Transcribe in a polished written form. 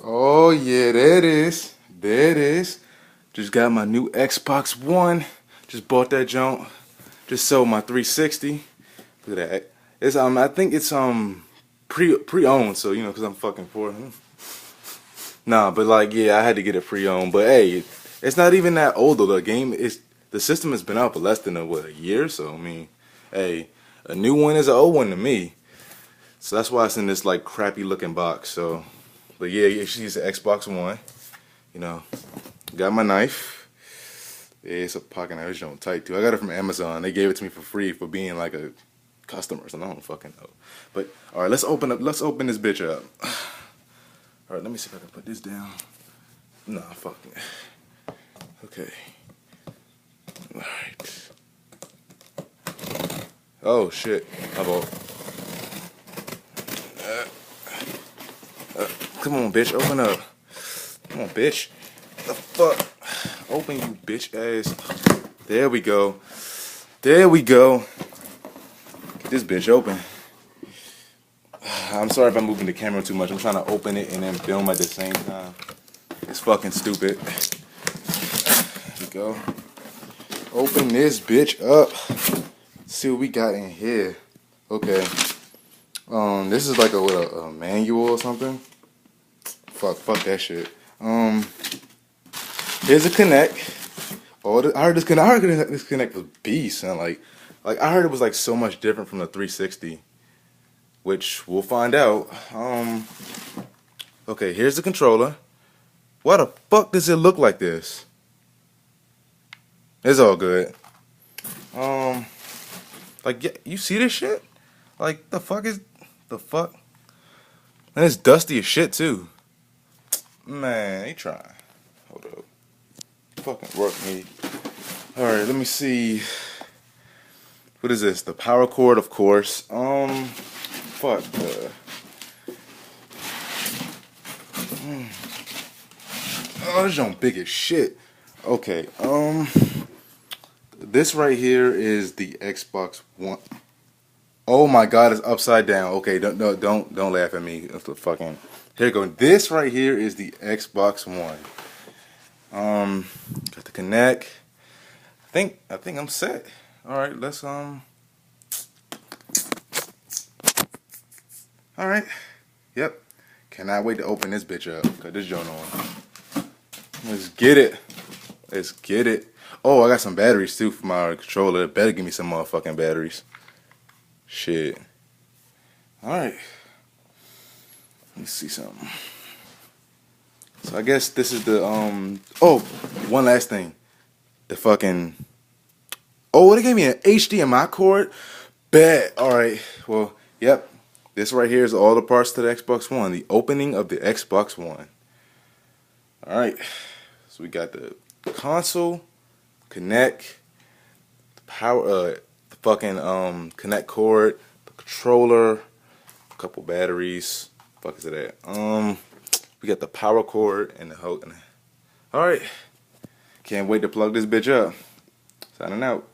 Oh yeah, there it is. There it is. Just got my new Xbox One. Just bought that junk. Just sold my 360. Look at that. It's I think it's pre-owned, so you know, cause I'm fucking poor. Nah, but like yeah, I had to get it pre-owned. But hey, it's not even that old though. The system has been out for less than a year. So I mean, hey, a new one is an old one to me. So that's why it's in this like crappy looking box. So, but yeah, she's an Xbox One. You know, got my knife. Yeah, it's a pocket knife. It's on tight too. I got it from Amazon. They gave it to me for free for being like a customer. So I don't fucking know. But all right, let's open up. Let's open this bitch up. All right, let me see if I can put this down. Nah, fuck it. Okay. All right. Oh shit. My fault. Come on, bitch. Open up. Come on, bitch. The fuck? Open, you bitch ass. There we go. There we go. Get this bitch open. I'm sorry if I'm moving the camera too much. I'm trying to open it and then film at the same time. It's fucking stupid. There we go. Open this bitch up. See what we got in here. Okay. This is like a manual or something. Fuck that shit. Here's a connect. I heard this connect was beast, and like I heard it was like so much different from the 360, which we'll find out. Okay, here's the controller. Why the fuck does it look like this? It's all good. Like yeah, you see this shit? Like the fuck? And it's dusty as shit too. Man, they trying. Hold up. Fucking work me. Alright, let me see. What is this? The power cord, of course. Fuck. Oh, this joint big as shit. Okay, this right here is the Xbox One. Oh my God, it's upside down. Okay, don't laugh at me. That's the fucking. Here you go. This right here is the Xbox One. Got the connect. I think I'm set. All right, let's All right. Yep. Cannot wait to open this bitch up. Cut this joint on. Let's get it. Let's get it. Oh, I got some batteries too for my controller. It better give me some motherfucking batteries. Shit. All right. Let me see something. So I guess this is the oh, one last thing. The fucking oh, they gave me an HDMI cord. Bet. All right. Well, yep. This right here is all the parts to the Xbox One. The opening of the Xbox One. All right. So we got the console, connect, the power, the fucking connect cord, the controller, a couple batteries. Fuck is it at? We got the power cord and the whole. All right. Can't wait to plug this bitch up. Signing out.